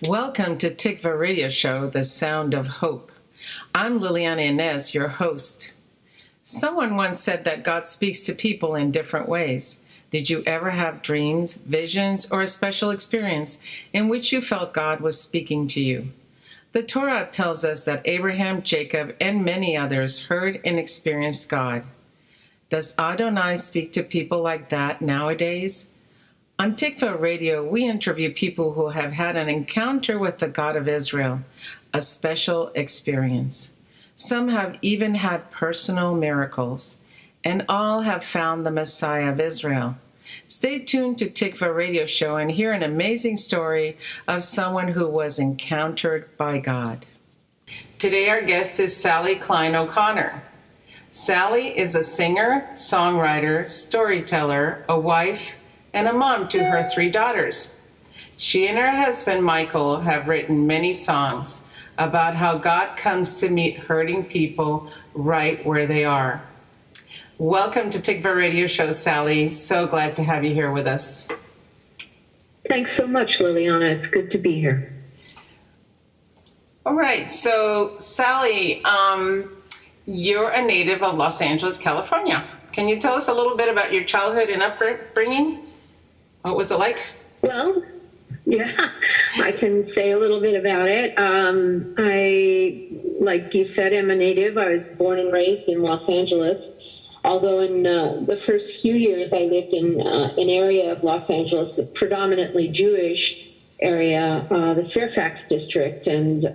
Welcome to Tikvah Radio Show, The Sound of Hope. I'm Liliana Inez, your host. Someone once said that God speaks to people in different ways. Did you ever have dreams, visions, or a special experience in which you felt God was speaking to you? The Torah tells us that Abraham, Jacob, and many others heard and experienced God. Does Adonai speak to people like that nowadays? On Tikvah Radio, we interview people who have had an encounter with the God of Israel, a special experience. Some have even had personal miracles, and all have found the Messiah of Israel. Stay tuned to Tikvah Radio Show and hear an amazing story of someone who was encountered by God. Today our guest is Sally Klein O'Connor. Sally is a singer, songwriter, storyteller, a wife, and a mom to her 3 daughters. She and her husband, Michael, have written many songs about how God comes to meet hurting people right where they are. Welcome to Tikvah Radio Show, Sally. So glad to have you here with us. Thanks so much, Liliana. It's good to be here. All right. So, Sally, you're a native of Los Angeles, California. Can you tell us a little bit about your childhood and upbringing? What was it like? Well, yeah, I can say a little bit about it. Like you said, I'm a native. I was born and raised in Los Angeles. Although in the first few years I lived in an area of Los Angeles, a predominantly Jewish area, the Fairfax district. And,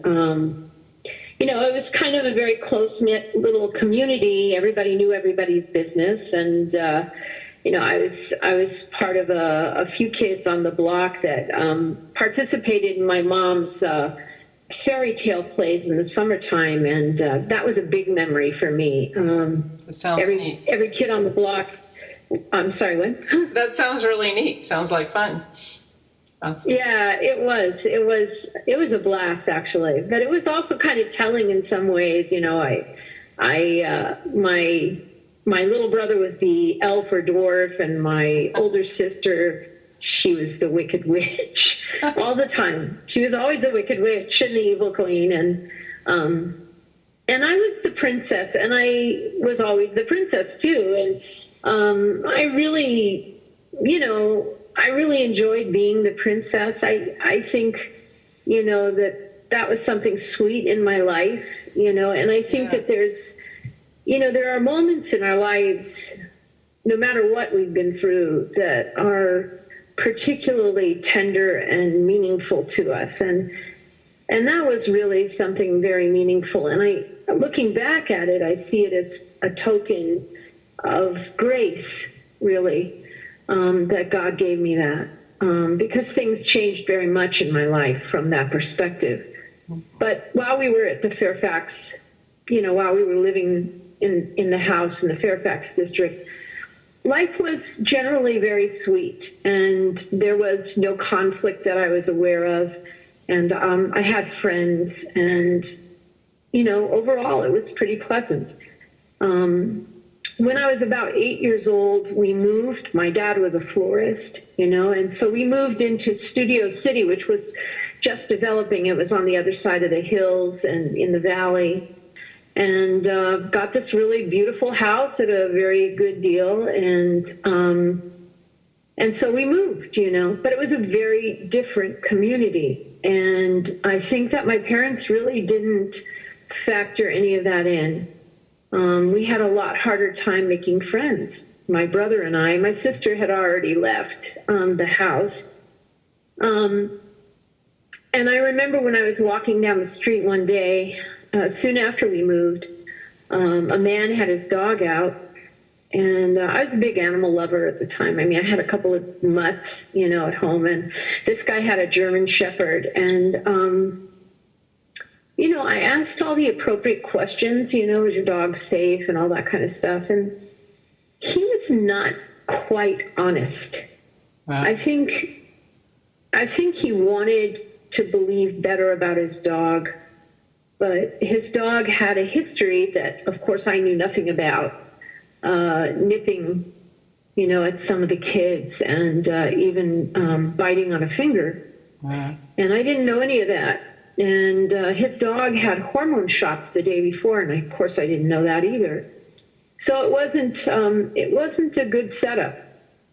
it was kind of a very close-knit little community. Everybody knew everybody's business. And, I was part of a few kids on the block that participated in my mom's fairy tale plays in the summertime, and that was a big memory for me. That sounds neat. Every kid on the block. I'm sorry, what? That sounds really neat. Sounds like fun. Awesome. Yeah, it was. It was a blast, actually, but it was also kind of telling in some ways. My little brother was the elf or dwarf, and my older sister, she was the wicked witch. All the time. She was always the wicked witch and the evil queen, and I was the princess, and I was always the princess too. And I really enjoyed being the princess. I think, that was something sweet in my life, and I think that there are moments in our lives, no matter what we've been through, that are particularly tender and meaningful to us. And that was really something very meaningful. And looking back at it, I see it as a token of grace, really, that God gave me that. Because things changed very much in my life from that perspective. But while we were at the Fairfax, while we were living in the house in the Fairfax district, life was generally very sweet, and there was no conflict that I was aware of, and I had friends, and overall it was pretty pleasant. When I was about 8 years old, we moved. My dad was a florist, and so we moved into Studio City, which was just developing. It was on the other side of the hills and in the valley. And got this really beautiful house at a very good deal, and so we moved, But it was a very different community, and I think that my parents really didn't factor any of that in. We had a lot harder time making friends. My brother and I. My sister had already left the house, and I remember when I was walking down the street one day. Soon after we moved, a man had his dog out, and I was a big animal lover at the time. I mean, I had a couple of mutts, at home, and this guy had a German Shepherd, and, I asked all the appropriate questions, was your dog safe and all that kind of stuff, and he was not quite honest. Wow. I think he wanted to believe better about his dog. But his dog had a history that, of course, I knew nothing about, nipping, at some of the kids and even biting on a finger. Wow. And I didn't know any of that. And his dog had hormone shots the day before, and of course I didn't know that either. So it wasn't a good setup,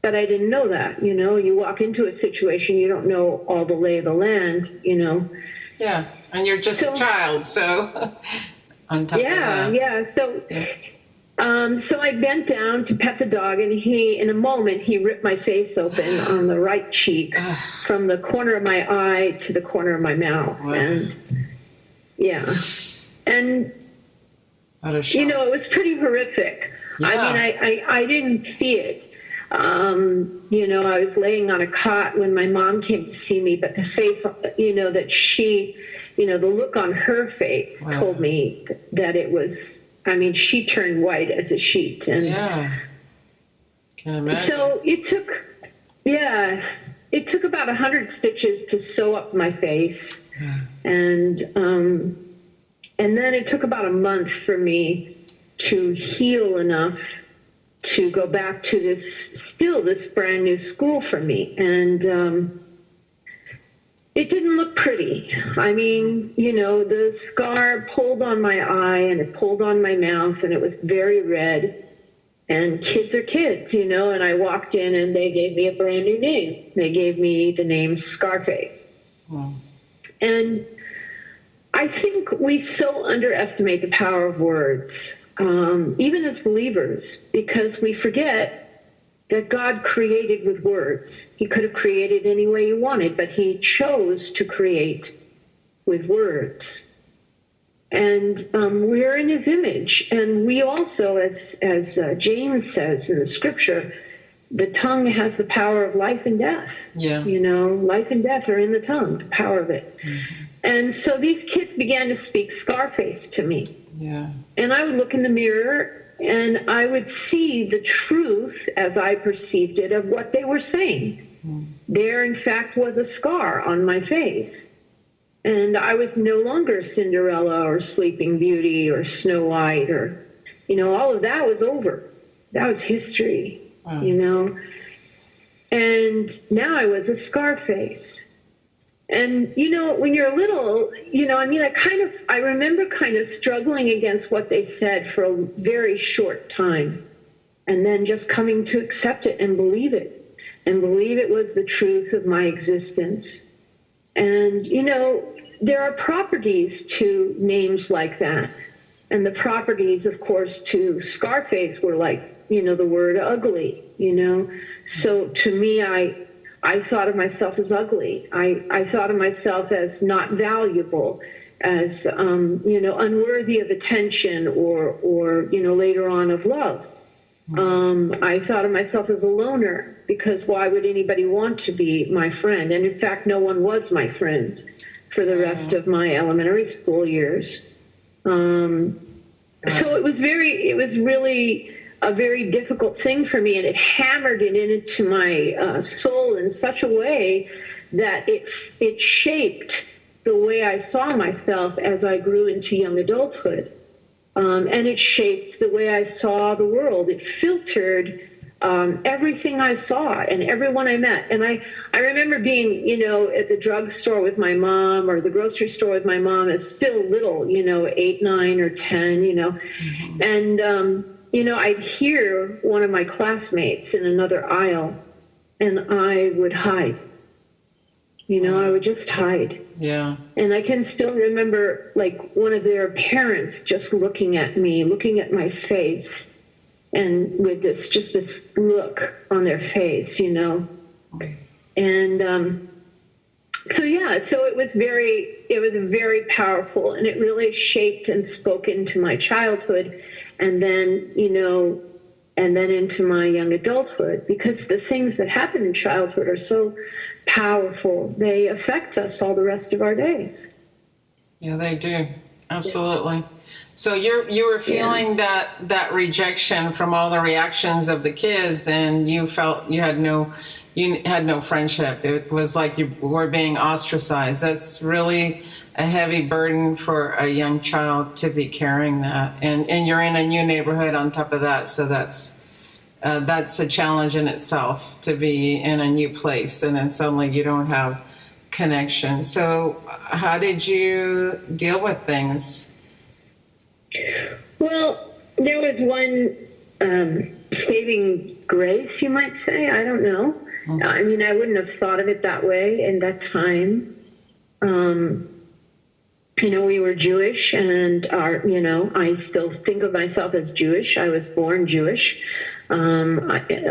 but I didn't know that. You know, you walk into a situation, you don't know all the lay of the land, you know. Yeah, and you're just a child, so on top of that. So I bent down to pet the dog, and in a moment, he ripped my face open on the right cheek from the corner of my eye to the corner of my mouth. Wow. And and you know, it was pretty horrific. Yeah. I mean, I didn't see it. You know, I was laying on a cot when my mom came to see me, but the face, you know, that she, you know, the look on her face told me that it was, I mean, she turned white as a sheet. And can imagine. so it took about 100 stitches to sew up my face. And then it took about a month for me to heal enough to go back to this brand new school for me. And it didn't look pretty. I mean, you know, the scar pulled on my eye and it pulled on my mouth, and it was very red. And kids are kids, you know, and I walked in and they gave me a brand new name. They gave me the name Scarface. Wow. And I think we so underestimate the power of words, even as believers, because we forget that God created with words. He could have created any way he wanted, but he chose to create with words. And we're in his image. And we also, as James says in the scripture, the tongue has the power of life and death. Yeah. You know, life and death are in the tongue, the power of it. Mm-hmm. And so these kids began to speak Scarface to me. Yeah. And I would look in the mirror and I would see the truth as I perceived it of what they were saying. There, in fact, was a scar on my face. And I was no longer Cinderella or Sleeping Beauty or Snow White or, you know, all of that was over. That was history, you know. And now I was a Scarface. And, you know, when you're little, you know, I mean, I remember kind of struggling against what they said for a very short time, and then just coming to accept it and believe it was the truth of my existence. And, you know, there are properties to names like that. And the properties, of course, to Scarface were like, you know, the word ugly, you know. So to me, I thought of myself as ugly. I thought of myself as not valuable, as, you know, unworthy of attention or, you know, later on of love. I thought of myself as a loner, because why would anybody want to be my friend? And in fact, no one was my friend for the rest of my elementary school years. So it was really a very difficult thing for me, and it hammered it into my soul in such a way that it shaped the way I saw myself as I grew into young adulthood. And it shaped the way I saw the world. It filtered everything I saw and everyone I met. And I remember being, you know, at the drugstore with my mom or the grocery store with my mom as still little, you know, 8, 9, or 10, you know. Mm-hmm. And, you know, I'd hear one of my classmates in another aisle, and I would hide. You know, I would just hide. Yeah. And I can still remember, like, one of their parents just looking at me, looking at my face, and with this look on their face, you know. And so it was very powerful, and it really shaped and spoke into my childhood, and then, you know, and then into my young adulthood, because the things that happen in childhood are so powerful. They affect us all the rest of our days. Yeah, they do. Absolutely. So you were feeling that rejection from all the reactions of the kids, and you felt you had no friendship. It was like you were being ostracized. That's really a heavy burden for a young child to be carrying that, and you're in a new neighborhood on top of that. So that's a challenge in itself, to be in a new place, and then suddenly you don't have connection. So how did you deal with things? Well, there was one saving grace, you might say. I don't know. Mm-hmm. I mean, I wouldn't have thought of it that way in that time. We were Jewish, and I still think of myself as Jewish. I was born Jewish. A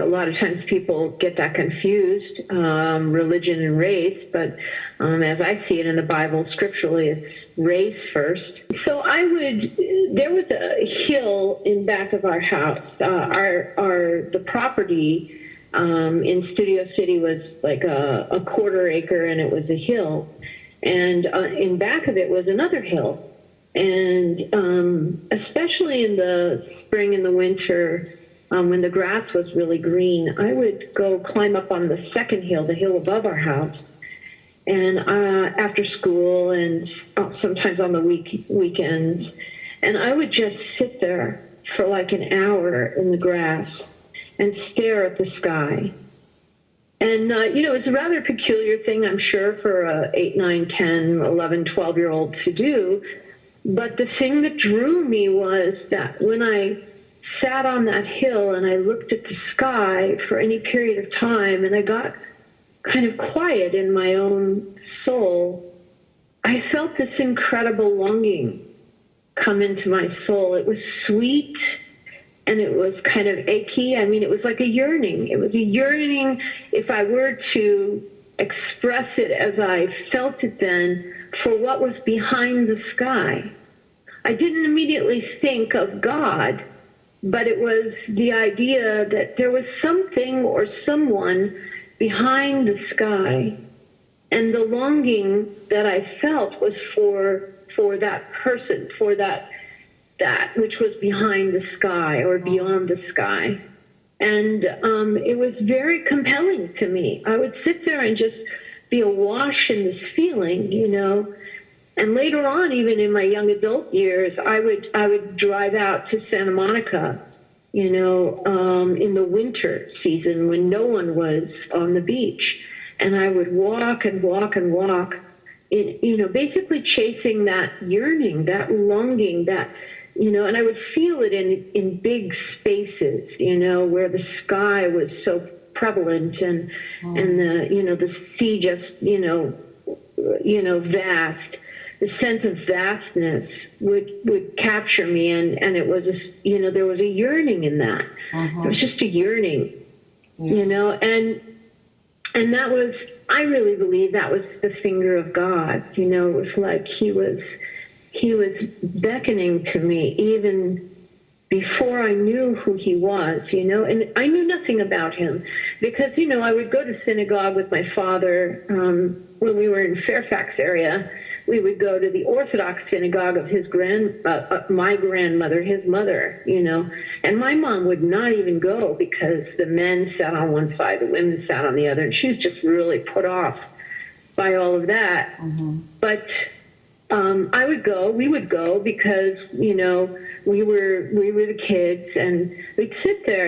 lot of times people get that confused, religion and race, but as I see it in the Bible, scripturally, it's race first. So there was a hill in back of our house. The property in Studio City was like a quarter acre, and it was a hill. And in back of it was another hill. And especially in the spring and the winter, when the grass was really green, I would go climb up on the second hill, the hill above our house. And after school and sometimes on the weekends. And I would just sit there for like an hour in the grass and stare at the sky. And, it's a rather peculiar thing, I'm sure, for a 8, 9, 10, 11, 12-year-old to do. But the thing that drew me was that when I sat on that hill and I looked at the sky for any period of time and I got kind of quiet in my own soul, I felt this incredible longing come into my soul. It was sweet. And it was kind of achy. I mean, it was like a yearning. It was a yearning, if I were to express it as I felt it then, for what was behind the sky. I didn't immediately think of God, but it was the idea that there was something or someone behind the sky. And the longing that I felt was for that person, for that which was behind the sky or beyond the sky. And it was very compelling to me. I would sit there and just be awash in this feeling, And later on, even in my young adult years, I would drive out to Santa Monica, in the winter season when no one was on the beach. And I would walk and walk and walk, basically chasing that yearning, that longing, that, and I would feel it in big spaces, where the sky was so prevalent and the sea just, vast. The sense of vastness would capture me, and it was, there was a yearning in that. Uh-huh. It was just a yearning, and that was, I really believe that was the finger of God. It was like He was beckoning to me even before I knew who He was, and I knew nothing about Him because, I would go to synagogue with my father when we were in Fairfax area. We would go to the Orthodox synagogue of his my grandmother, his mother, and my mom would not even go because the men sat on one side, the women sat on the other, and she was just really put off by all of that. Mm-hmm. But we would go because, we were the kids, and we'd sit there,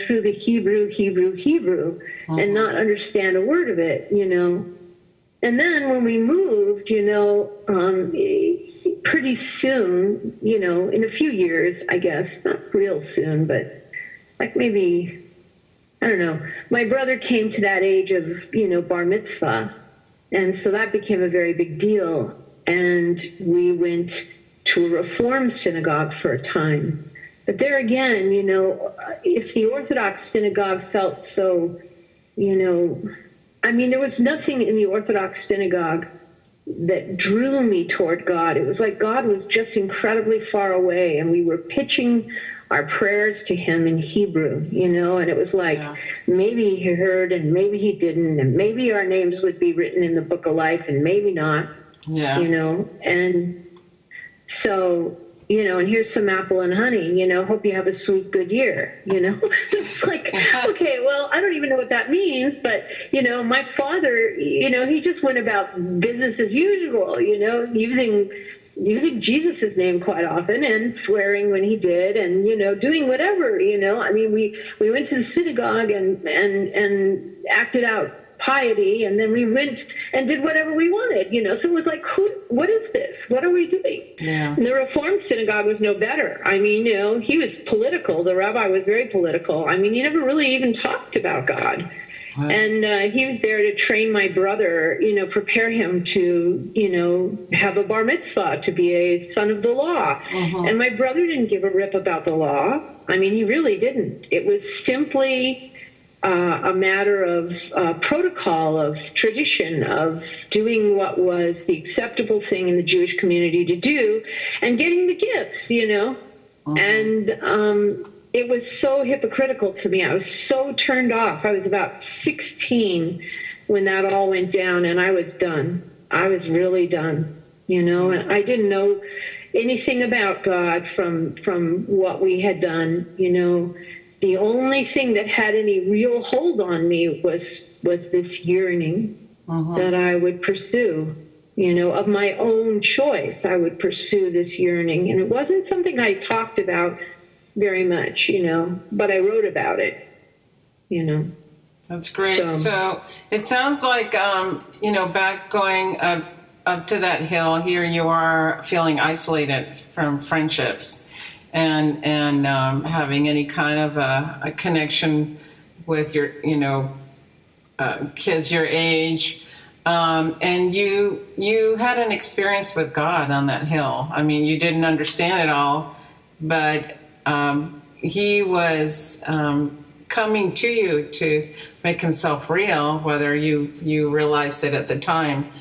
through the Hebrew, mm-hmm. and not understand a word of it, And then when we moved, pretty soon, in a few years, I guess, not real soon, but like maybe, I don't know, my brother came to that age of, bar mitzvah. And so that became a very big deal. And we went to a Reform synagogue for a time. But there again, if the Orthodox synagogue felt so, there was nothing in the Orthodox synagogue that drew me toward God. It was like God was just incredibly far away, and we were pitching our prayers to Him in Hebrew, and it was like, maybe He heard and maybe He didn't, and maybe our names would be written in the book of life and maybe not, and so, and here's some apple and honey, hope you have a sweet, good year, It's like, okay, well, I don't even know what that means, but, my father, he just went about business as usual, using Jesus' name quite often and swearing when he did and, doing whatever, we went to the synagogue and acted out piety, and then we went and did whatever we wanted, So it was like, what is this? What are we doing? Yeah. And the Reformed synagogue was no better. I mean, he was political. The rabbi was very political. I mean, he never really even talked about God. Wow. And he was there to train my brother, prepare him to, have a bar mitzvah, to be a son of the law. And my brother didn't give a rip about the law. I mean, he really didn't. It was simply a matter of protocol, of tradition, of doing what was the acceptable thing in the Jewish community to do and getting the gifts, And it was so hypocritical to me. I was so turned off. I was about 16 when that all went down, and I was done. I was really done, and I didn't know anything about God from what we had done, The only thing that had any real hold on me was this yearning that I would pursue, of my own choice. I would pursue this yearning, and it wasn't something I talked about very much, but I wrote about it, That's great. So it sounds like, back going up to that hill, here you are feeling isolated from friendships and having any kind of a connection with your, kids your age. And you had an experience with God on that hill. I mean, you didn't understand it all, but he was coming to you to make himself real, whether you realized it at the time.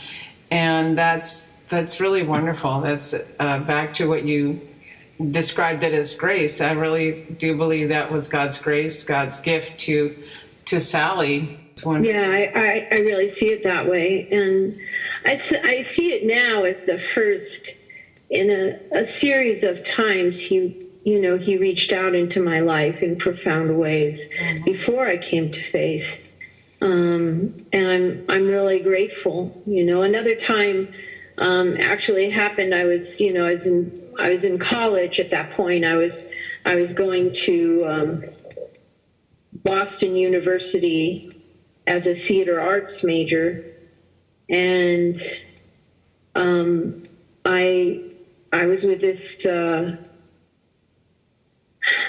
And that's really wonderful. That's back to what you described it as grace. I really do believe that was God's grace, God's gift to Sally. Yeah, I really see it that way. And I see it now as the first in a series of times he reached out into my life in profound ways before I came to faith. And I'm really grateful. Another time actually happened. I was in college at that point. I was going to Boston University as a theater arts major, and I was with this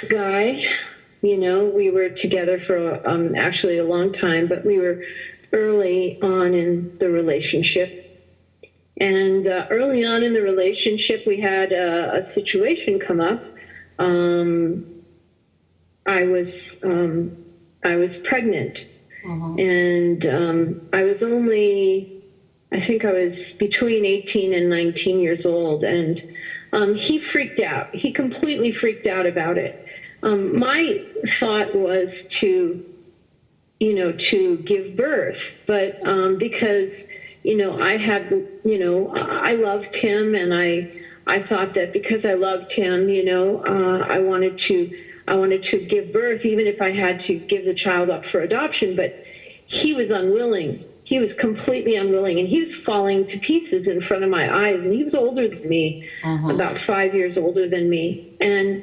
guy. We were together for actually a long time, but we were early on in the relationship. And early on in the relationship, we had a situation come up. I was pregnant, and I was I was between 18 and 19 years old, and he freaked out. He completely freaked out about it. My thought was to give birth, but because, I had, I loved him, and I thought that because I loved him, I wanted to give birth, even if I had to give the child up for adoption, but he was unwilling. He was completely unwilling, and he was falling to pieces in front of my eyes, and he was older than me, about 5 years older than me, and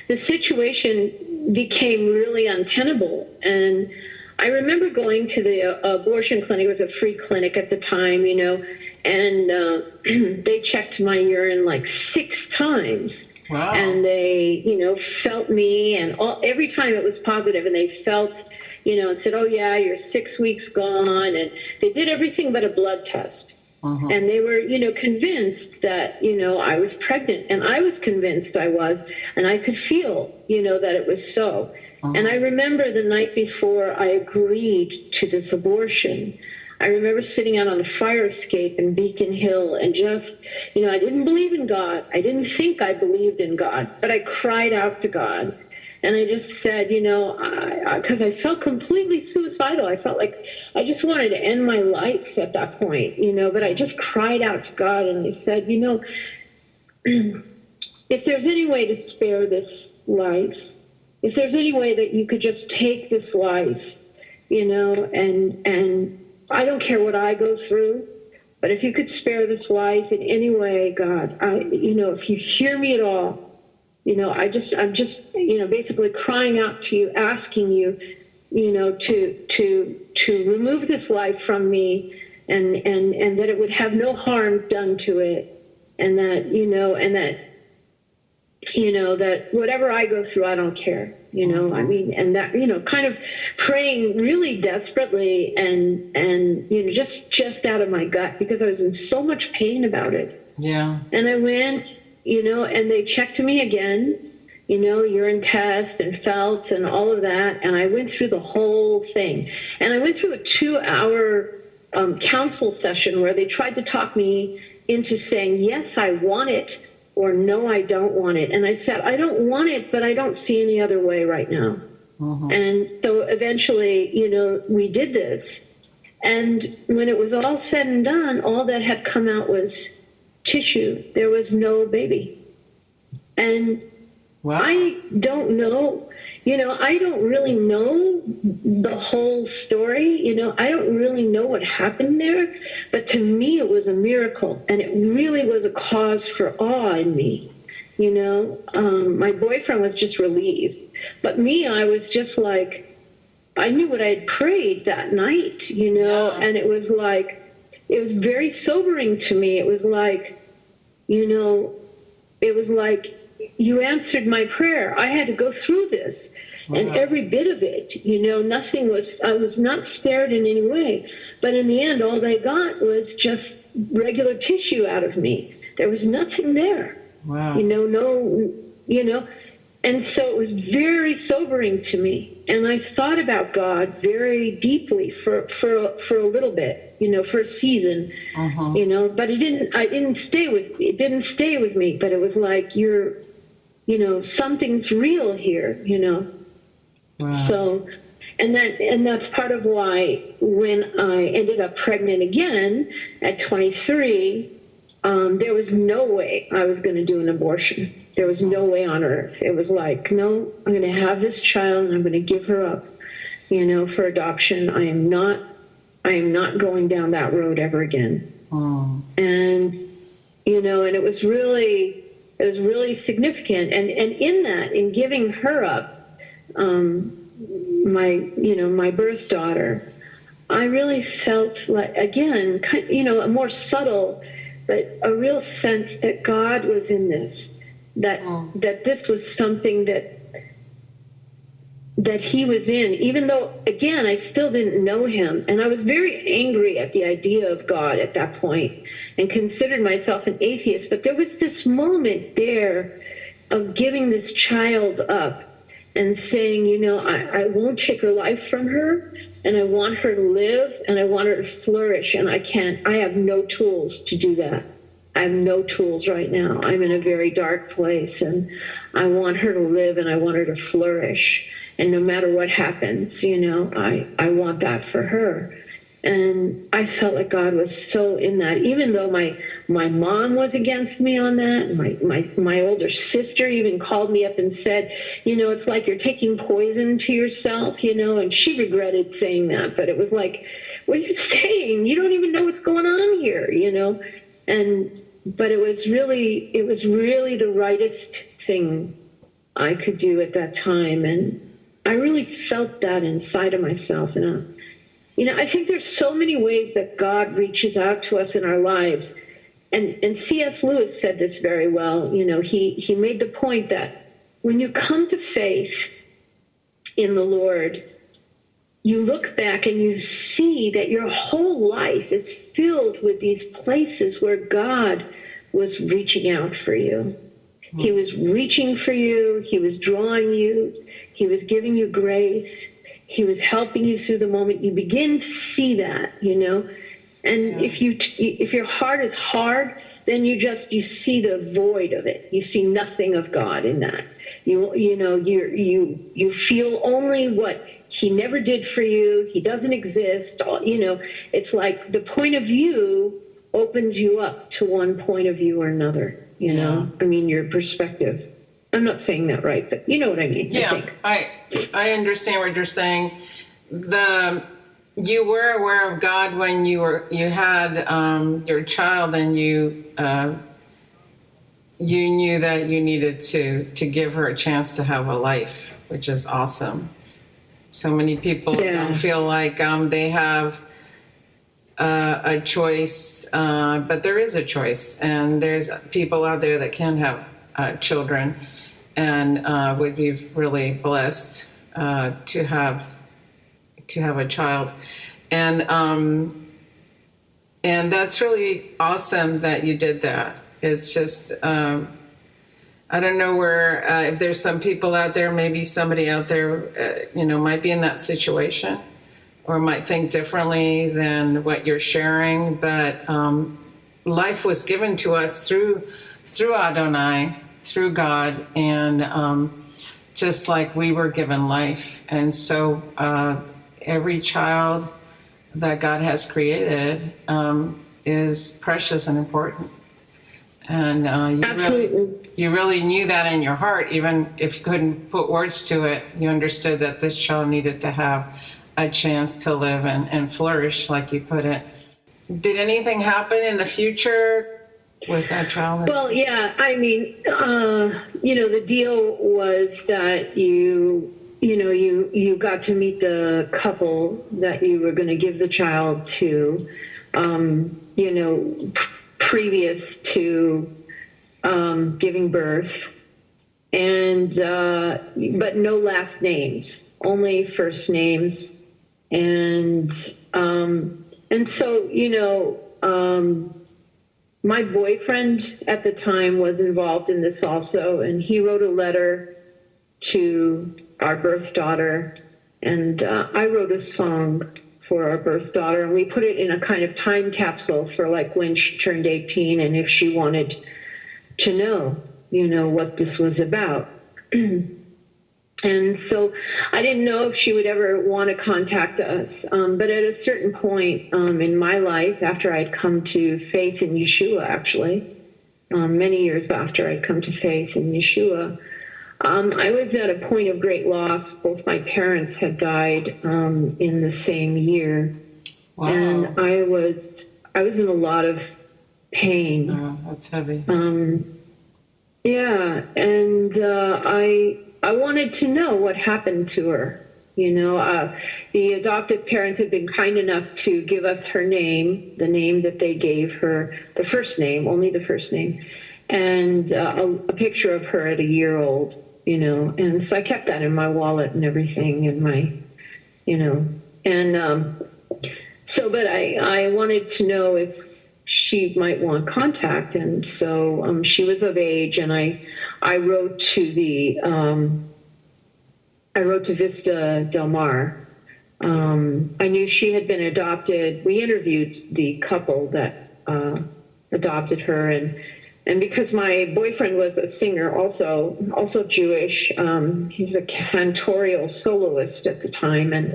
the situation became really untenable. And I remember going to the abortion clinic. It was a free clinic at the time, and they checked my urine like 6 times. Wow. And they, felt me, and every time it was positive, and they felt, and said, oh yeah, you're 6 weeks gone. And they did everything but a blood test. And they were, convinced that, I was pregnant, and I was convinced I was, and I could feel, that it was so. And I remember the night before I agreed to this abortion, I remember sitting out on a fire escape in Beacon Hill and just, I didn't believe in God. I didn't think I believed in God, but I cried out to God. And I just said, because I felt completely suicidal. I felt like I just wanted to end my life at that point, but I just cried out to God, and I said, if there's any way to spare this life, if there's any way that you could just take this life, and I don't care what I go through, but if you could spare this life in any way, God, if you hear me at all, I'm just basically crying out to you, asking you, to to remove this life from me, and that it would have no harm done to it, and that, that whatever I go through, I don't care, I mean, and that, kind of praying really desperately and just out of my gut, because I was in so much pain about it. Yeah. And I went, and they checked me again, urine test and felt and all of that. And I went through the whole thing. And I went through a 2-hour counsel session where they tried to talk me into saying, yes, I want it, or no, I don't want it. And I said, I don't want it, but I don't see any other way right now. And so eventually, we did this. And when it was all said and done, all that had come out was tissue. There was no baby. And wow. I don't know, I don't really know the whole story. I don't really know what happened there. But to me, it was a miracle. And it really was a cause for awe in me. My boyfriend was just relieved. But me, I was just like, I knew what I had prayed that night, Yeah. and it was very sobering to me. It was like, you answered my prayer. I had to go through this. Wow. And every bit of it, I was not spared in any way. But in the end, all they got was just regular tissue out of me. There was nothing there. Wow. And so it was very sobering to me. And I thought about God very deeply for a little bit, for a season, but it didn't stay with me, but it was like, something's real here, Wow. So, and that's part of why when I ended up pregnant again at 23, there was no way I was going to do an abortion. There was no way on earth. It was like, no, I'm going to have this child and I'm going to give her up, for adoption. I am not going down that road ever again. Oh. And, and it was really significant. And in giving her up, my birth daughter, I really felt like, again, a more subtle, but a real sense that God was in this, that this was something that he was in, even though, again, I still didn't know him. And I was very angry at the idea of God at that point and considered myself an atheist. But there was this moment there of giving this child up and saying, I won't take her life from her, and I want her to live, and I want her to flourish, and I have no tools to do that. I have no tools right now. I'm in a very dark place, and I want her to live, and I want her to flourish. And no matter what happens, I want that for her. And I felt like God was so in that, even though my mom was against me on that. My older sister even called me up and said, it's like you're taking poison to yourself, and she regretted saying that. But it was like, what are you saying? You don't even know what's going on here, but it was really the rightest thing I could do at that time. And I really felt that inside of myself. And I think there's so many ways that God reaches out to us in our lives. And C.S. Lewis said this very well. He made the point that when you come to faith in the Lord, you look back and you see that your whole life is filled with these places where God was reaching out for you. He was reaching for you. He was drawing you. He was giving you grace. He was helping you through the moment. You begin to see that, And if your heart is hard, then you see the void of it. You see nothing of God in that. You feel only what He never did for you. He doesn't exist. It's like the point of view opens you up to one point of view or another. I mean, your perspective. I'm not saying that right, but you know what I mean. Yeah, I understand what you're saying. You were aware of God when you had your child, and you knew that you needed to give her a chance to have a life, which is awesome. So many people don't feel like they have a choice, but there is a choice, and there's people out there that can have children, and would be really blessed to have a child, and that's really awesome that you did that. It's just I don't know where if there's some people out there, maybe somebody out there, might be in that situation, or might think differently than what you're sharing. But life was given to us through Adonai, through God, and just like we were given life. And so every child that God has created is precious and important. And you really knew that in your heart, even if you couldn't put words to it. You understood that this child needed to have a chance to live and flourish, like you put it. Did anything happen in the future with that child? Well, yeah. I mean, the deal was that you got to meet the couple that you were going to give the child to, previous to giving birth, and but no last names, only first names, and so my boyfriend at the time was involved in this also, and he wrote a letter to our birth daughter, and I wrote a song for our birth daughter, and we put it in a kind of time capsule for like when she turned 18, and if she wanted to know, what this was about. And so I didn't know if she would ever want to contact us. But at a certain point in my life, after I'd come to faith in Yeshua, actually, many years after I'd come to faith in Yeshua, I was at a point of great loss. Both my parents had died in the same year. Wow. And I was in a lot of pain. Oh, that's heavy. Yeah, and I wanted to know what happened to her. The adoptive parents had been kind enough to give us her name, the name that they gave her, the first name, only the first name, and a picture of her at a year old, and so I kept that in my wallet and everything, and but I wanted to know if she might want contact, and so she was of age, and I wrote to Vista Del Mar. I knew she had been adopted. We interviewed the couple that adopted her, and because my boyfriend was a singer, also Jewish, he's a cantorial soloist at the time, and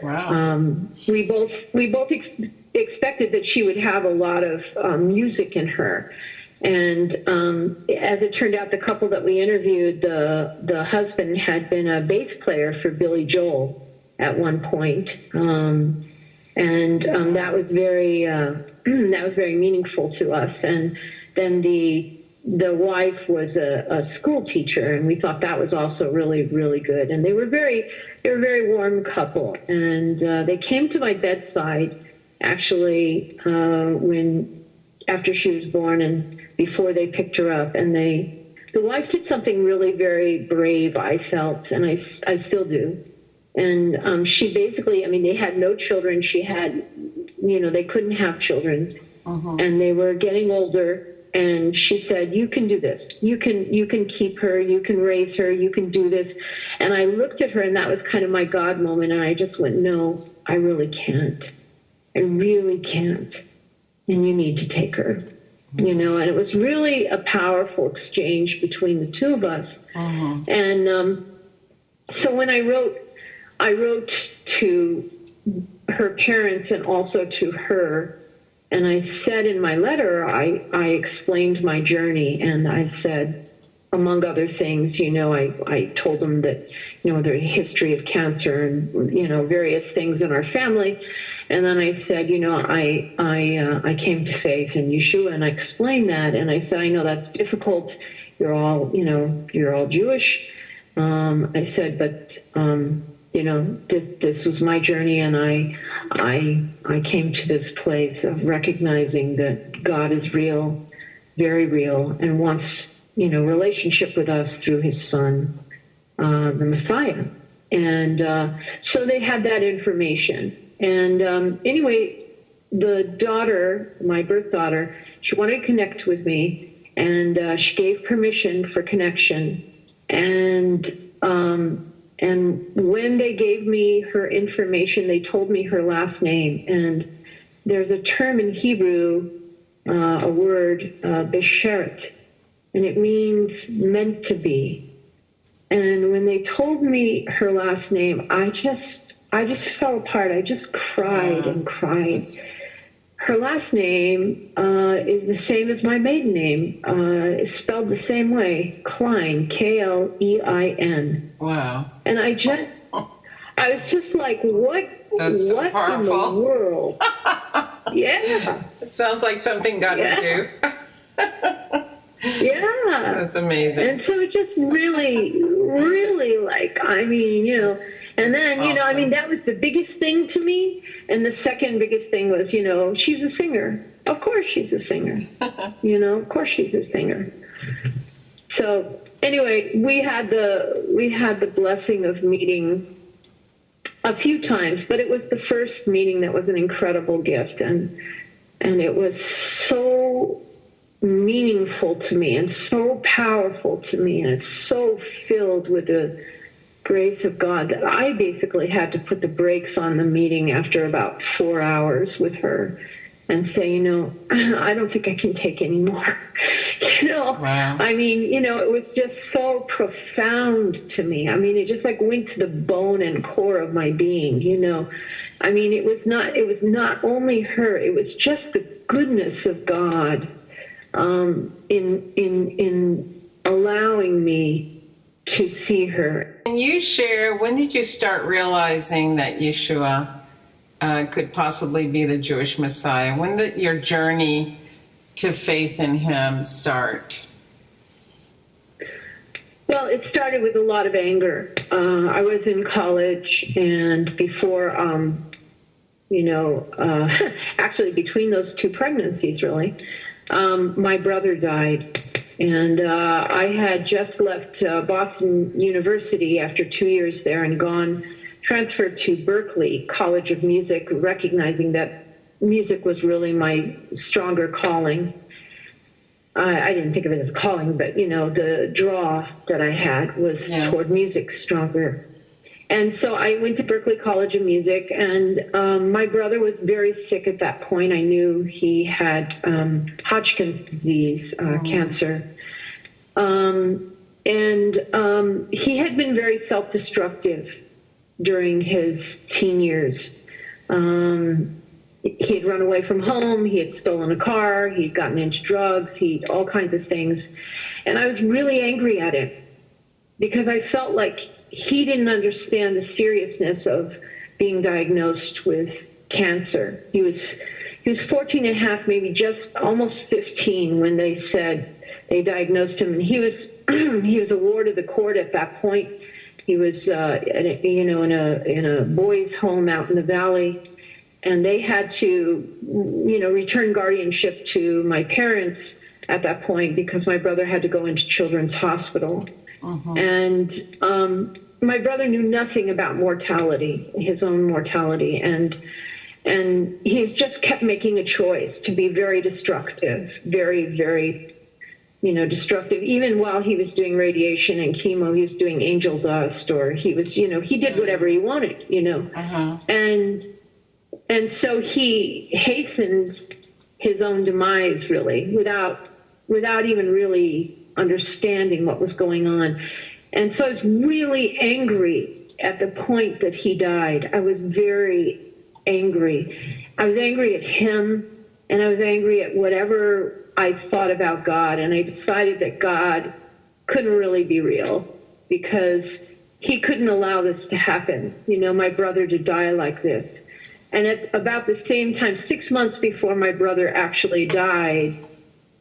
wow. we both expected that she would have a lot of music in her. And as it turned out, the couple that we interviewed, the husband had been a bass player for Billy Joel at one point, and that was very meaningful to us. And then the wife was a school teacher, and we thought that was also really, really good. And they were a very warm couple, and they came to my bedside actually after she was born and before they picked her up, and the wife did something really very brave, I felt, and I still do. And she basically, they had no children. She had, they couldn't have children, and they were getting older. And she said, "You can do this. You can keep her. You can raise her. You can do this." And I looked at her, and that was kind of my God moment. And I just went, "No, I really can't. I really can't. And you need to take her." And it was really a powerful exchange between the two of us. And so when I wrote to her parents and also to her, and I said in my letter, I explained my journey, and I said, among other things, I told them that, the history of cancer and, various things in our family. And then I said, I came to faith in Yeshua, and I explained that. And I said, I know that's difficult. You're all Jewish. I said, but this was my journey, and I came to this place of recognizing that God is real, very real, and wants, relationship with us through his son, the Messiah. And so they had that information. And anyway, the daughter, my birth daughter, she wanted to connect with me, and she gave permission for connection. And when they gave me her information, they told me her last name. And there's a term in Hebrew, a word, besheret, and it means meant to be. And when they told me her last name, I just fell apart. I just cried and cried. Her last name is the same as my maiden name. It's spelled the same way, Klein, Klein. Wow. And I was just like, what so what powerful. in the world? Yeah. It sounds like something God would do. Yeah. That's amazing. And so it just really, really and then, awesome. that was the biggest thing to me. And the second biggest thing was, she's a singer. Of course she's a singer. Of course she's a singer. So anyway, we had the blessing of meeting a few times, but it was the first meeting that was an incredible gift. And it was so meaningful to me and so powerful to me, and it's so filled with the grace of God that I basically had to put the brakes on the meeting after about 4 hours with her and say, I don't think I can take any more. Wow. It was just so profound to me. It just went to the bone and core of my being, it was not only her, it was just the goodness of God in allowing me to see her. Can you share, when did you start realizing that Yeshua could possibly be the Jewish Messiah? When did your journey to faith in him start? Well, it started with a lot of anger. I was in college, and before, actually between those two pregnancies, really, my brother died. And I had just left Boston University after 2 years there and transferred to Berklee College of Music, recognizing that music was really my stronger calling. I didn't think of it as calling, but, the draw that I had was toward music stronger. And so I went to Berklee College of Music, and my brother was very sick at that point. I knew he had Hodgkin's disease, cancer. He had been very self-destructive during his teen years. He had run away from home. He had stolen a car. He'd gotten into drugs. All kinds of things. And I was really angry at him because I felt like he didn't understand the seriousness of being diagnosed with cancer. He was 14 and a half, maybe just almost 15 when they said they diagnosed him. And he was a ward of the court at that point. He was, in a boys' home out in the valley. And they had to, return guardianship to my parents at that point because my brother had to go into Children's Hospital. Uh-huh. And my brother knew nothing about mortality, his own mortality. And he just kept making a choice to be very destructive, very, very, destructive. Even while he was doing radiation and chemo, he was doing angel dust, or he was, he did whatever he wanted, Uh-huh. And so he hastened his own demise, really, without even really understanding what was going on. And so I was really angry at the point that he died. I was very angry. I was angry at him, and I was angry at whatever I thought about God. And I decided that God couldn't really be real because he couldn't allow this to happen, my brother to die like this. And at about the same time, 6 months before my brother actually died,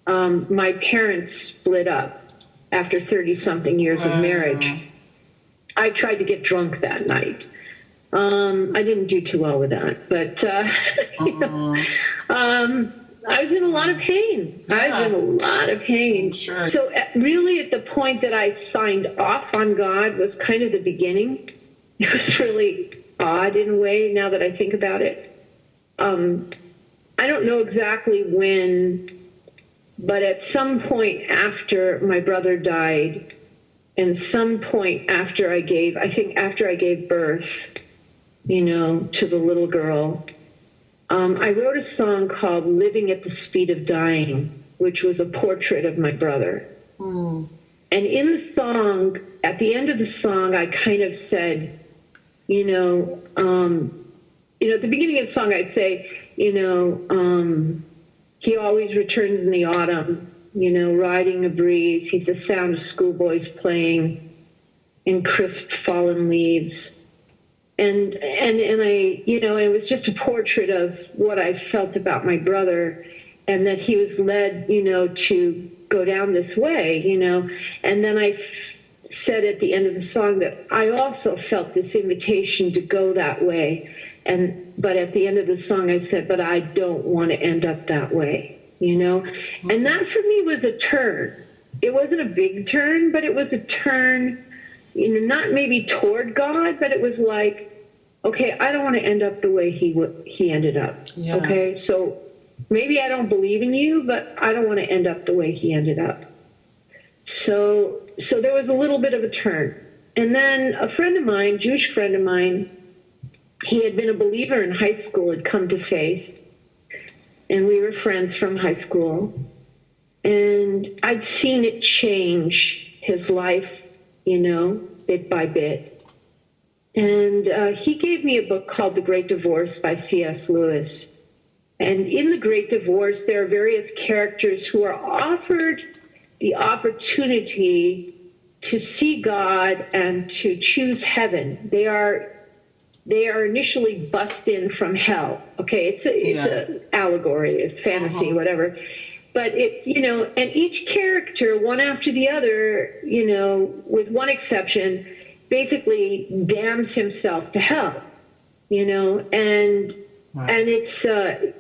my parents split up after 30-something years of marriage. I tried to get drunk that night. I didn't do too well with that, but you know, I was in a lot of pain. Yeah. I was in a lot of pain. Sure. So really at the point that I signed off on God was kind of the beginning. It was really odd in a way now that I think about it. I don't know exactly when, but at some point after my brother died, and some point after I gave birth, you know, to the little girl, I wrote a song called Living at the Speed of Dying, which was a portrait of my brother. And in the song, at the end of the song, I kind of said, you know, at the beginning of the song, I'd say, you know, he always returns in the autumn, you know, riding a breeze. He's the sound of schoolboys playing in crisp fallen leaves. And I, you know, it was just a portrait of what I felt about my brother, and that he was led, you know, to go down this way, you know. And then I said at the end of the song that I also felt this invitation to go that way. But at the end of the song, I said, but I don't want to end up that way, you know. And that for me was a turn. It wasn't a big turn, but it was a turn, you know, not maybe toward God, but it was like, okay, I don't want to end up the way he ended up. Yeah. Okay, so maybe I don't believe in you, but I don't want to end up the way he ended up. So there was a little bit of a turn. And then a friend of mine, Jewish friend of mine, he had been a believer in high school, had come to faith, and we were friends from high school. And I'd seen it change his life, you know, bit by bit. And he gave me a book called The Great Divorce by C.S. Lewis. And in The Great Divorce, there are various characters who are offered the opportunity to see God and to choose heaven. They are initially bussed in from hell. Okay, it's an allegory, it's fantasy, whatever. But it, you know, and each character, one after the other, you know, with one exception, basically damns himself to hell, you know, and it's,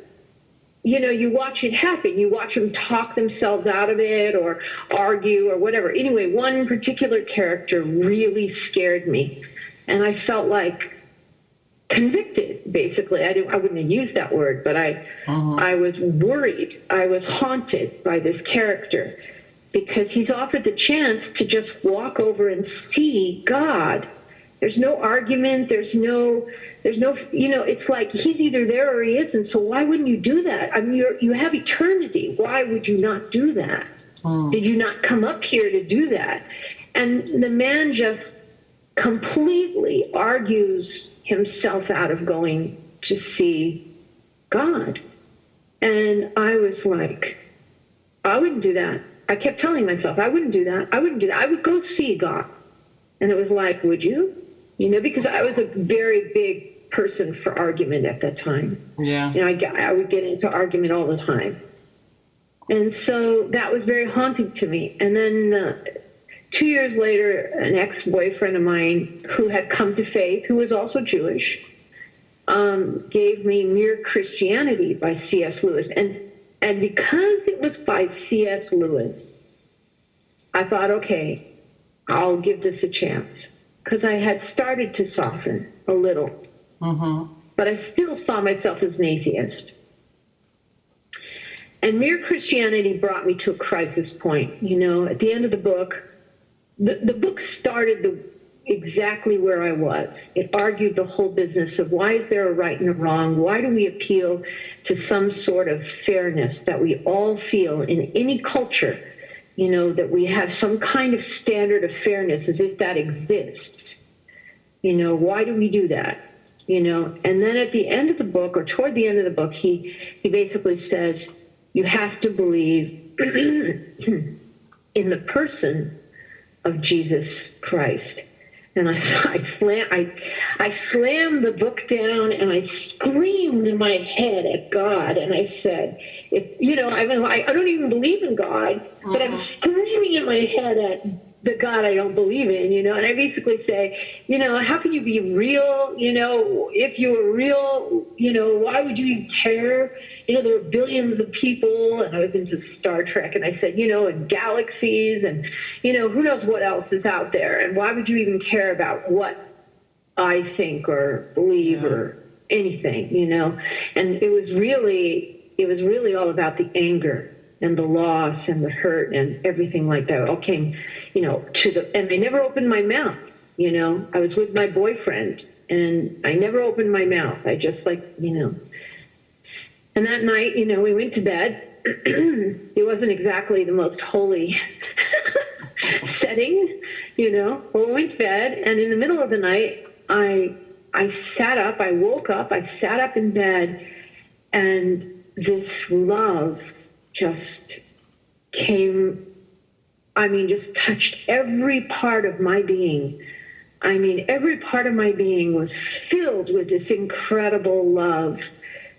you know, you watch it happen. You watch them talk themselves out of it or argue or whatever. Anyway, one particular character really scared me, and I felt like convicted, basically. I wouldn't have used that word, but I was worried. I was haunted by this character because he's offered the chance to just walk over and see God. There's no argument. There's no, you know, it's like he's either there or he isn't. So why wouldn't you do that? I mean, you have eternity. Why would you not do that? Did you not come up here to do that? And the man just completely argues himself out of going to see God. And I was like, I wouldn't do that. I kept telling myself, I wouldn't do that. I wouldn't do that. I would go see God. And it was like, would you? You know, because I was a very big person for argument at that time. Yeah. You know, I would get into argument all the time. And so that was very haunting to me. And then 2 years later, an ex-boyfriend of mine who had come to faith, who was also Jewish, gave me Mere Christianity by C.S. Lewis. And because it was by C.S. Lewis, I thought, okay, I'll give this a chance. Because I had started to soften a little. But I still saw myself as an atheist. And Mere Christianity brought me to a crisis point. You know, at the end of the book, the book started exactly where I was. It argued the whole business of why is there a right and a wrong? Why do we appeal to some sort of fairness that we all feel in any culture? You know, that we have some kind of standard of fairness as if that exists. You know, why do we do that? You know, and then at the end of the book, or toward the end of the book, he basically says, you have to believe in the person of Jesus Christ. And I slammed the book down and I screamed in my head at God. And I said, I don't even believe in God, but I'm screaming in my head at the God I don't believe in, and I basically say, how can you be real? If you were real, why would you even care? There were billions of people, and I was into Star Trek, and I said, and galaxies, and, who knows what else is out there, and why would you even care about what I think or believe or anything, And it was really all about the anger and the loss and the hurt and everything like that. It all came, and I never opened my mouth, I was with my boyfriend and I never opened my mouth. I just and that night, we went to bed. It wasn't exactly the most holy setting, well, we went to bed, and in the middle of the night, I sat up, I woke up, I sat up in bed, and this love just came, just touched every part of my being. Every part of my being was filled with this incredible love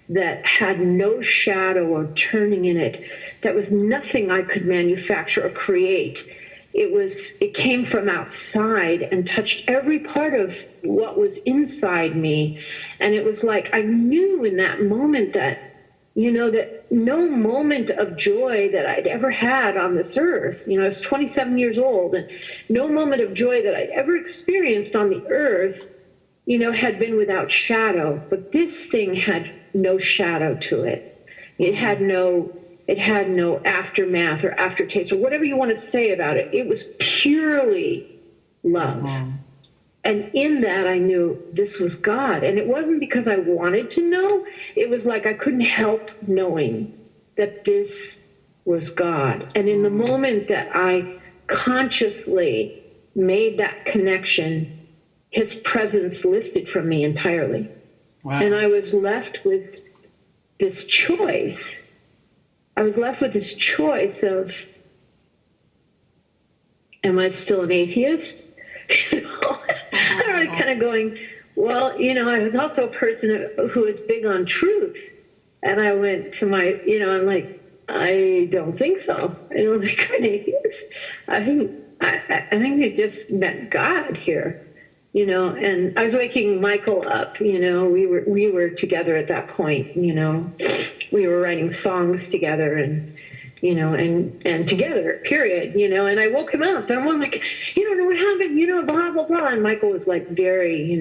that had no shadow or turning in it. That was nothing I could manufacture or create. It came from outside and touched every part of what was inside me. And it was like I knew in that moment that, that no moment of joy that I'd ever had on this earth, I was 27 years old, and no moment of joy that I'd ever experienced on the earth, had been without shadow. But this thing had no shadow to it. It had no aftermath or aftertaste or whatever you want to say about it. It was purely love. Mm-hmm. And in that, I knew this was God. And it wasn't because I wanted to know. It was like I couldn't help knowing that this was God. And in the moment that I consciously made that connection, his presence lifted from me entirely. Wow. And I was left with this choice. Of, am I still an atheist? I was kind of going, well, I was also a person who was big on truth. And I went to my, I'm like, I don't think so. I don't think I'm an atheist. I think it just met God here, and I was waking Michael up, we were together at that point, we were writing songs together and together, period, and I woke him up and I'm like, you don't know what happened, blah, blah, blah. And Michael was like very,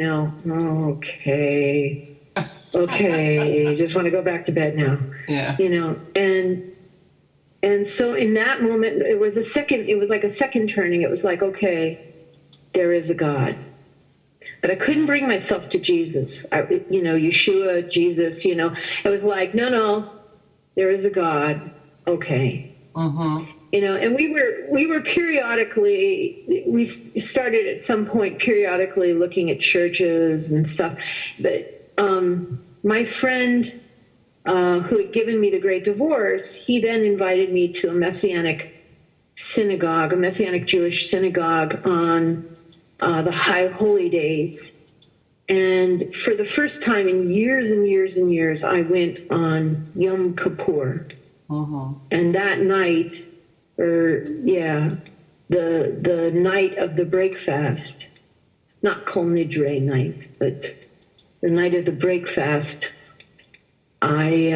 okay, just want to go back to bed now, and so in that moment, it was like a second turning. It was like, okay, there is a God. But I couldn't bring myself to Jesus, Yeshua, Jesus, It was like, no, there is a God. Okay. Uh-huh. And we were periodically, we started at some point periodically looking at churches and stuff. But my friend who had given me the Great Divorce, he then invited me to a Messianic Jewish synagogue on the High Holy Days. And for the first time in years and years and years, I went on Yom Kippur. Uh-huh. And that night, the night of the break fast, not Kol Nidre night, but the night of the break fast, I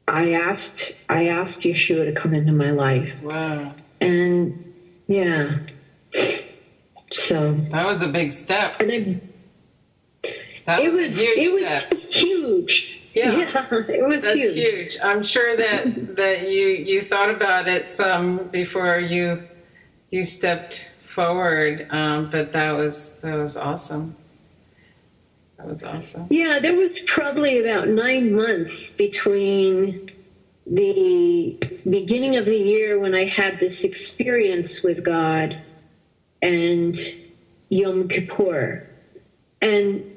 asked Yeshua to come into my life. Wow. And so that was a big step. And that was a huge step. It was huge. Yeah, it was That's huge. I'm sure that you thought about it some before you stepped forward, but that was awesome. That was awesome. Yeah, there was probably about 9 months between the beginning of the year when I had this experience with God and Yom Kippur. And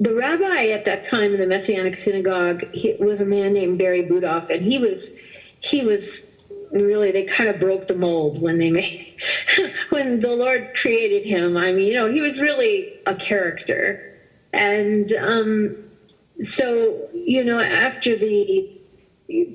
the rabbi at that time in the Messianic synagogue was a man named Barry Budoff, and he was really, they kind of broke the mold when when the Lord created him. He was really a character. And so, after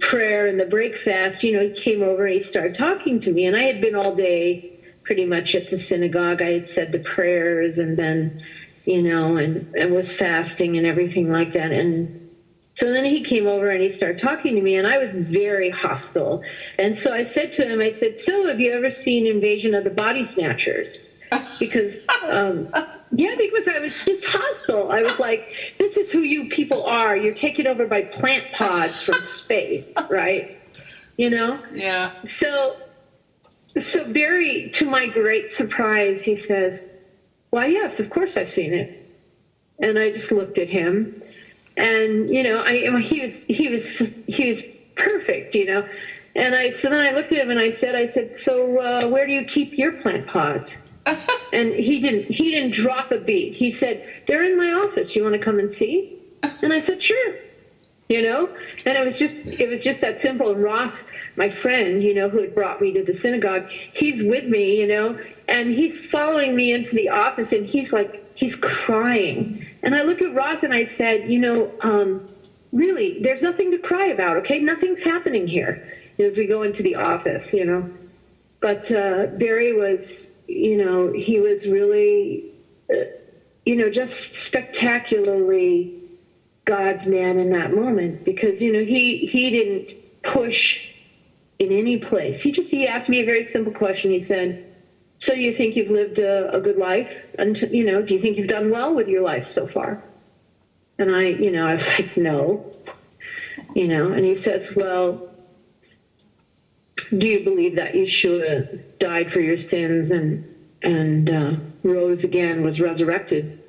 prayer and the break fast, he came over and he started talking to me. And I had been all day pretty much at the synagogue. I had said the prayers and then, and was fasting and everything like that. And so then he came over and he started talking to me, and I was very hostile. And so I said to him, so have you ever seen Invasion of the Body Snatchers? Because, because I was just hostile. I was like, this is who you people are. You're taken over by plant pods from space, right? Yeah. So Barry, to my great surprise, he says, why, yes, of course I've seen it. And I just looked at him. And he was perfect, And so then I looked at him and I said, so where do you keep your plant pods? And he didn't drop a beat. He said, they're in my office. You want to come and see? And I said, sure. And it was just that simple. And Ross, my friend, who had brought me to the synagogue, he's with me, and he's following me into the office, and he's crying. And I looked at Ross and I said, really, there's nothing to cry about, okay? Nothing's happening here as we go into the office, But Barry was, he was really, just spectacularly God's man in that moment, because, he didn't push in any place. He asked me a very simple question. He said, so do you think you've lived a good life? And, do you think you've done well with your life so far? And I was like, no. And he says, well, do you believe that Yeshua died for your sins and rose again, was resurrected?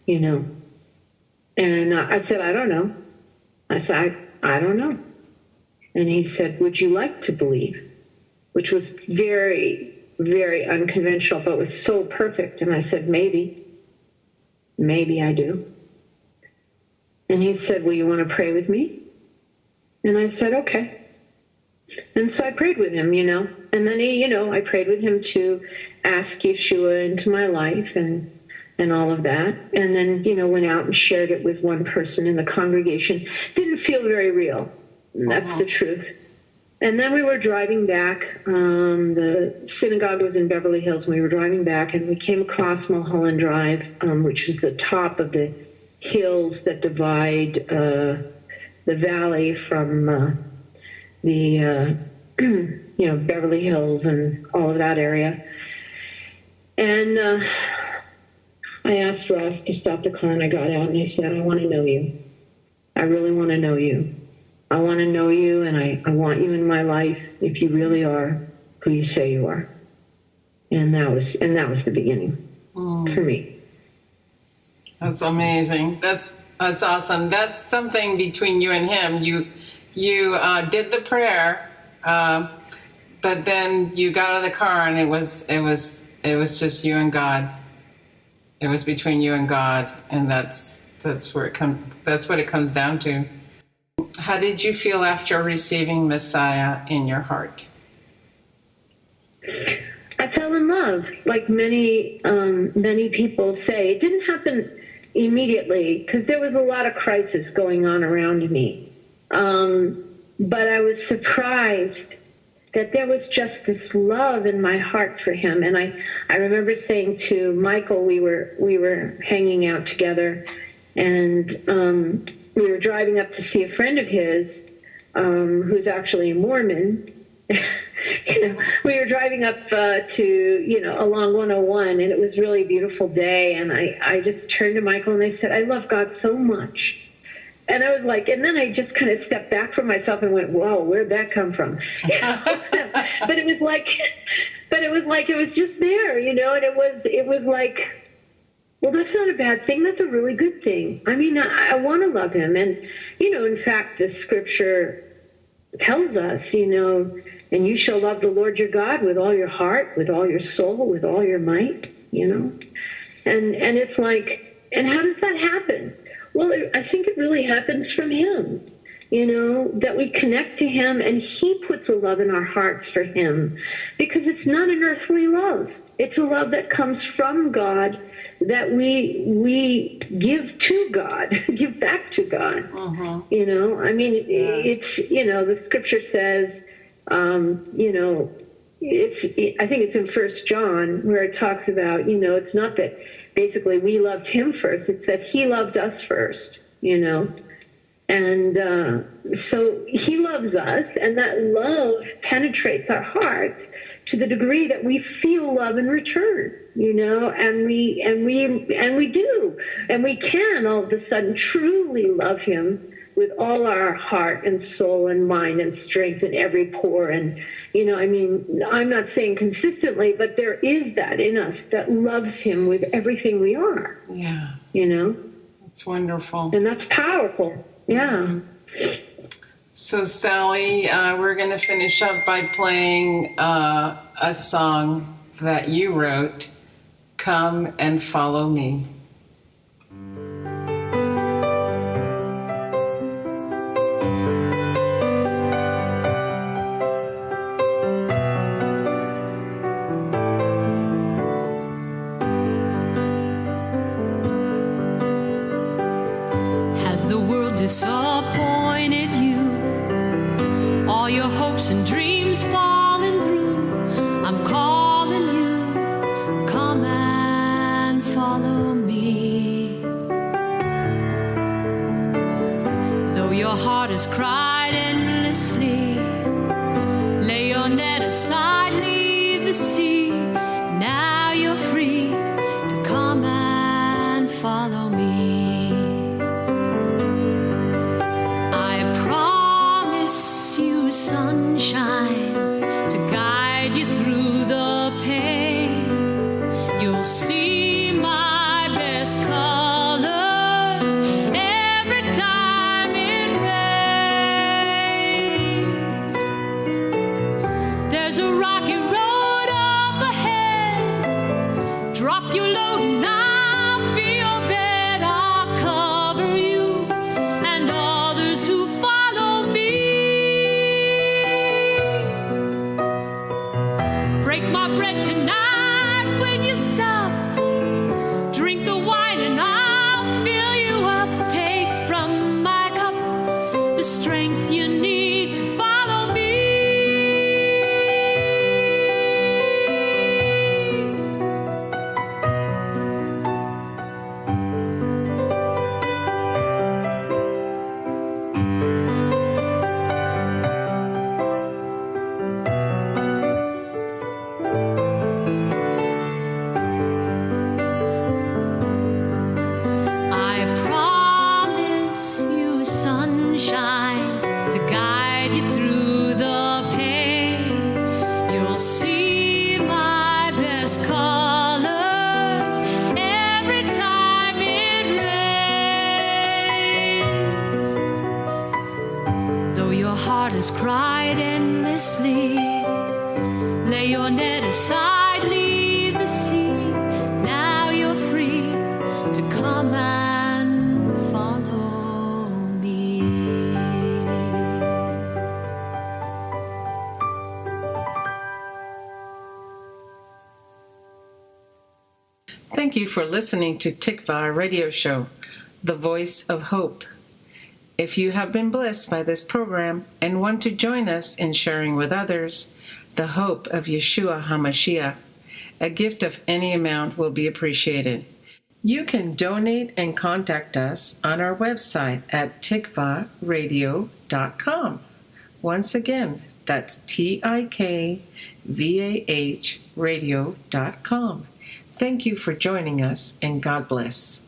And I said, I don't know. I said, I don't know. And he said, would you like to believe? Which was very, very unconventional, but was so perfect. And I said, maybe I do. And he said, well, you want to pray with me? And I said, okay. And so I prayed with him, and then I prayed with him to ask Yeshua into my life and all of that. And then, went out and shared it with one person in the congregation. Didn't feel very real. That's the truth. And then we were driving back. The synagogue was in Beverly Hills, and we were driving back, and we came across Mulholland Drive, which is the top of the hills that divide the valley from the Beverly Hills and all of that area. And I asked Ross to stop the car, and I got out, and I said, I want to know you. I really want to know you. I want to know you, and I want you in my life if you really are who you say you are. And that was the beginning for me. That's amazing. That's awesome. That's something between you and him. You did the prayer, but then you got out of the car, and it was just you and God. It was between you and God, and that's what it comes down to. How did you feel after receiving Messiah in your heart? I fell in love, like many people say. It didn't happen immediately because there was a lot of crisis going on around me. But I was surprised that there was just this love in my heart for him. And I remember saying to Michael, we were hanging out together, and we were driving up to see a friend of his who's actually a Mormon. We were driving up to, along 101, and it was really a beautiful day. And I just turned to Michael and I said, I love God so much. And I was like, and then I just kind of stepped back from myself and went, whoa, where'd that come from? But it was like it was just there, and it was like, well, that's not a bad thing. That's a really good thing. I mean, I want to love him. And, in fact, the scripture tells us, and you shall love the Lord your God with all your heart, with all your soul, with all your might, And it's like, and how does that happen? Well, I think it really happens from him, that we connect to him, and he puts a love in our hearts for him, because it's not an earthly love. It's a love that comes from God, that we give to God, give back to God. You know, I mean, it's, you know, the scripture says, you know, I think it's in 1 John where it talks about, you know, it's not that basically we loved him first, it's that he loved us first, you know. And so he loves us, and that love penetrates our hearts to the degree that we feel love in return, you know, and we do, and we can all of a sudden truly love him with all our heart and soul and mind and strength in every pore. And, you know, I mean, I'm not saying consistently, but there is that in us that loves him with everything we are. Yeah. You know? It's wonderful. And that's powerful. Yeah. So, Sally, we're going to finish up by playing a song that you wrote, Come and Follow Me. Has the world disappointed you? All your hopes and dreams falling through? I'm calling you, come and follow me. Though your heart has cried endlessly, lay your net aside, leave the sea. Now you're free to come and follow me. Sunshine to guide you through the pain. You'll see my best colors every time it rains. There's a rocky road up ahead. Drop your load and I'll be your bed. I'll cover you and others who follow me. Break my bread tonight when you sup. Drink the wine and I'll fill you up. Take from my cup the strength you need to follow me. Has cried endlessly. Lay your net aside, leave the sea. Now you're free to come and follow me. Thank you for listening to Tikvah Radio Show, the voice of hope. If you have been blessed by this program and want to join us in sharing with others the hope of Yeshua HaMashiach, a gift of any amount will be appreciated. You can donate and contact us on our website at tikvahradio.com. Once again, that's TIKVAH radio.com. Thank you for joining us, and God bless.